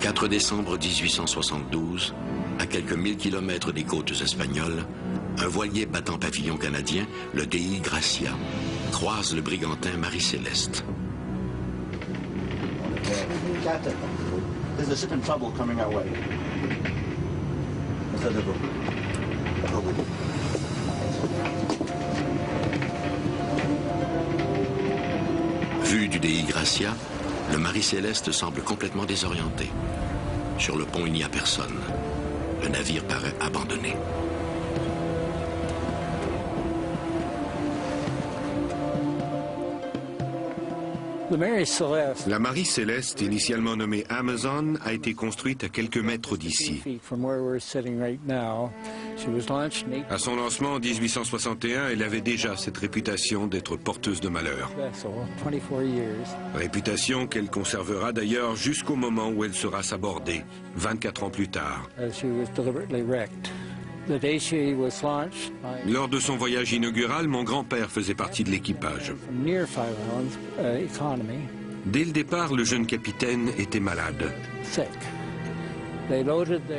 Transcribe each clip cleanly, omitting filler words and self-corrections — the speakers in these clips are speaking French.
4 décembre 1872, à quelques 1000 kilomètres des côtes espagnoles, un voilier battant pavillon canadien, le Dei Gracia, croise le brigantin Marie-Céleste. Captain, there's a ship in trouble coming our way. Vu du Dei Gracia, le Marie-Céleste semble complètement désorienté. Sur le pont, il n'y a personne. Le navire paraît abandonné. La Marie-Céleste, initialement nommée Amazon, a été construite à quelques mètres d'ici. À son lancement en 1861, elle avait déjà cette réputation d'être porteuse de malheur. Réputation qu'elle conservera d'ailleurs jusqu'au moment où elle sera sabordée, 24 ans plus tard. Lors de son voyage inaugural, mon grand-père faisait partie de l'équipage. Dès le départ, le jeune capitaine était malade.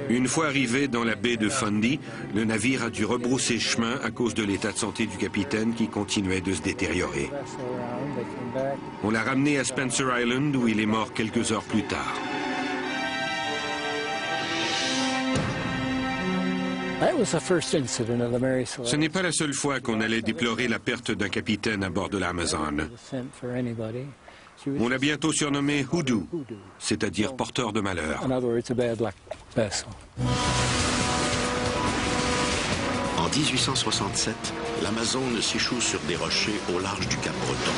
Une fois arrivé dans la baie de Fundy, le navire a dû rebrousser chemin à cause de l'état de santé du capitaine qui continuait de se détériorer. On l'a ramené à Spencer Island où il est mort quelques heures plus tard. Ce n'est pas la seule fois qu'on allait déplorer la perte d'un capitaine à bord de l'Amazon. On l'a bientôt surnommé Hoodoo, c'est-à-dire porteur de malheur. En 1867, l'Amazone s'échoue sur des rochers au large du Cap-Breton.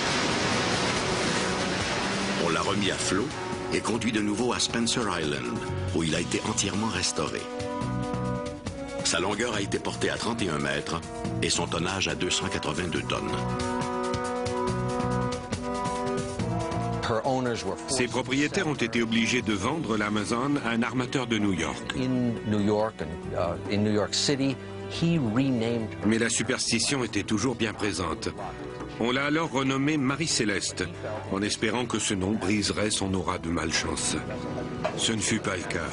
On l'a remis à flot et conduit de nouveau à Spencer Island, où il a été entièrement restauré. Sa longueur a été portée à 31 mètres et son tonnage à 282 tonnes. Ses propriétaires ont été obligés de vendre l'Amazon à un armateur de New York. Mais la superstition était toujours bien présente. On l'a alors renommée Marie-Céleste, en espérant que ce nom briserait son aura de malchance. Ce ne fut pas le cas.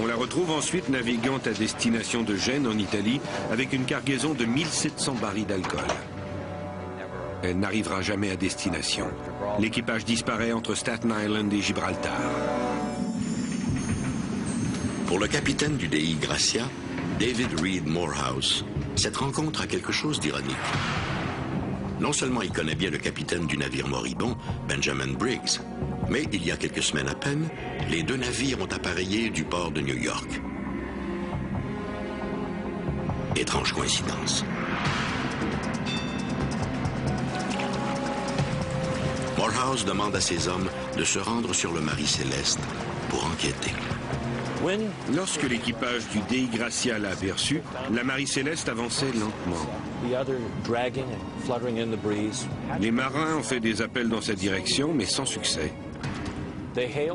On la retrouve ensuite naviguant à destination de Gênes en Italie avec une cargaison de 1700 barils d'alcool. Elle n'arrivera jamais à destination. L'équipage disparaît entre Staten Island et Gibraltar. Pour le capitaine du Dei Gracia, David Reed Morehouse, cette rencontre a quelque chose d'ironique. Non seulement il connaît bien le capitaine du navire moribond, Benjamin Briggs, mais il y a quelques semaines à peine, les deux navires ont appareillé du port de New York. Étrange coïncidence. Morehouse demande à ses hommes de se rendre sur le Marie-Céleste pour enquêter. Lorsque l'équipage du Dei Gracia l'a aperçu, la Marie-Céleste avançait lentement. Les marins ont fait des appels dans sa direction, mais sans succès.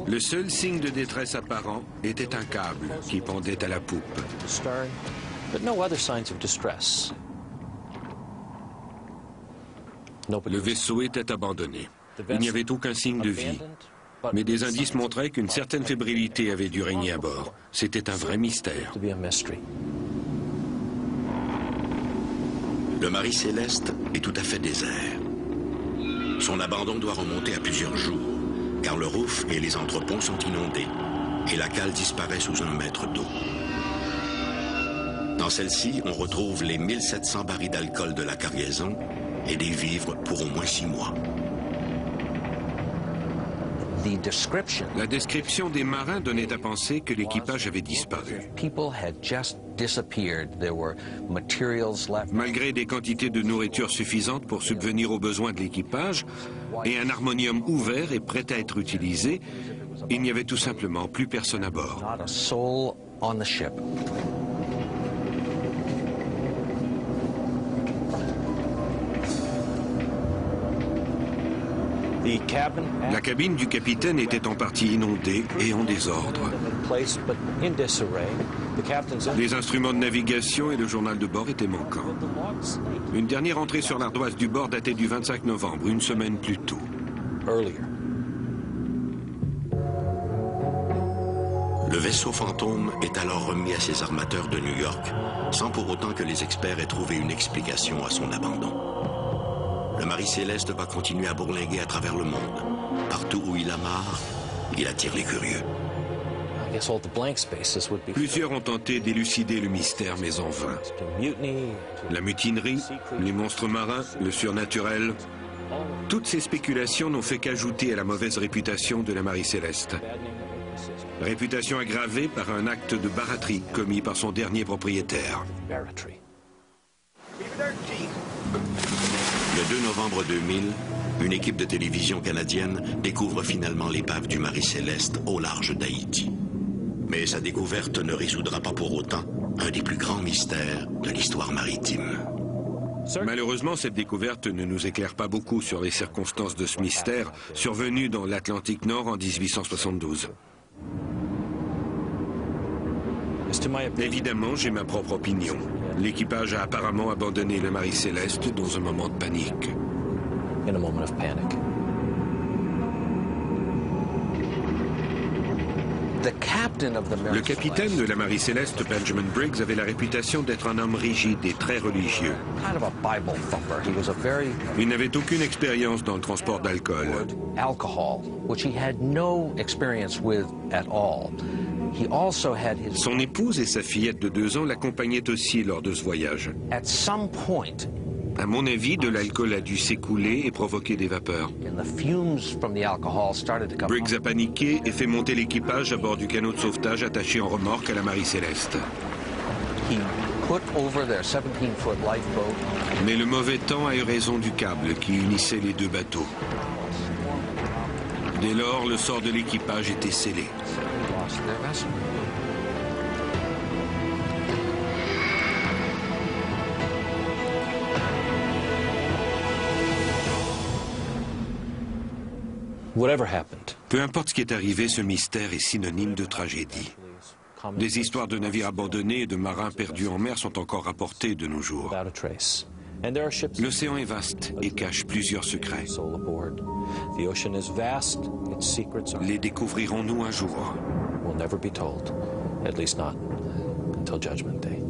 Le seul signe de détresse apparent était un câble qui pendait à la poupe. Le vaisseau était abandonné. Il n'y avait aucun signe de vie. Mais des indices montraient qu'une certaine fébrilité avait dû régner à bord. C'était un vrai mystère. Le Marie-Céleste est tout à fait désert. Son abandon doit remonter à plusieurs jours, car le roof et les entreponts sont inondés, et la cale disparaît sous 1 mètre d'eau. Dans celle-ci, on retrouve les 1700 barils d'alcool de la cargaison et des vivres pour au moins 6 mois. La description des marins donnait à penser que l'équipage avait disparu. Malgré des quantités de nourriture suffisantes pour subvenir aux besoins de l'équipage et un harmonium ouvert et prêt à être utilisé, il n'y avait tout simplement plus personne à bord. La cabine du capitaine était en partie inondée et en désordre. Les instruments de navigation et le journal de bord étaient manquants. Une dernière entrée sur l'ardoise du bord datait du 25 novembre, une semaine plus tôt. Le vaisseau fantôme est alors remis à ses armateurs de New York, sans pour autant que les experts aient trouvé une explication à son abandon. Le Mari Céleste va continuer à bourlinguer à travers le monde. Partout où il amarre, il attire les curieux. Plusieurs ont tenté d'élucider le mystère, mais en vain. La mutinerie, les monstres marins, le surnaturel, toutes ces spéculations n'ont fait qu'ajouter à la mauvaise réputation de la Mari Céleste. Réputation aggravée par un acte de baraterie commis par son dernier propriétaire. Le 2 novembre 2000, une équipe de télévision canadienne découvre finalement l'épave du Mari Céleste au large d'Haïti. Mais sa découverte ne résoudra pas pour autant un des plus grands mystères de l'histoire maritime. Malheureusement, cette découverte ne nous éclaire pas beaucoup sur les circonstances de ce mystère survenu dans l'Atlantique Nord en 1872. Évidemment, j'ai ma propre opinion. L'équipage a apparemment abandonné le Mari Céleste dans un moment de panique. Le capitaine de la Mari Céleste, Benjamin Briggs, avait la réputation d'être un homme rigide et très religieux. Il n'avait aucune expérience dans le transport d'alcool. Son épouse et sa fillette de 2 ans l'accompagnaient aussi lors de ce voyage. À mon avis, de l'alcool a dû s'écouler et provoquer des vapeurs. Briggs a paniqué et fait monter l'équipage à bord du canot de sauvetage attaché en remorque à la Mari Céleste. Mais le mauvais temps a eu raison du câble qui unissait les 2 bateaux. Dès lors, le sort de l'équipage était scellé. Peu importe ce qui est arrivé, ce mystère est synonyme de tragédie. Des histoires de navires abandonnés et de marins perdus en mer sont encore rapportées de nos jours. L'océan est vaste et cache plusieurs secrets. Les découvrirons-nous un jour? At least not until Judgment Day.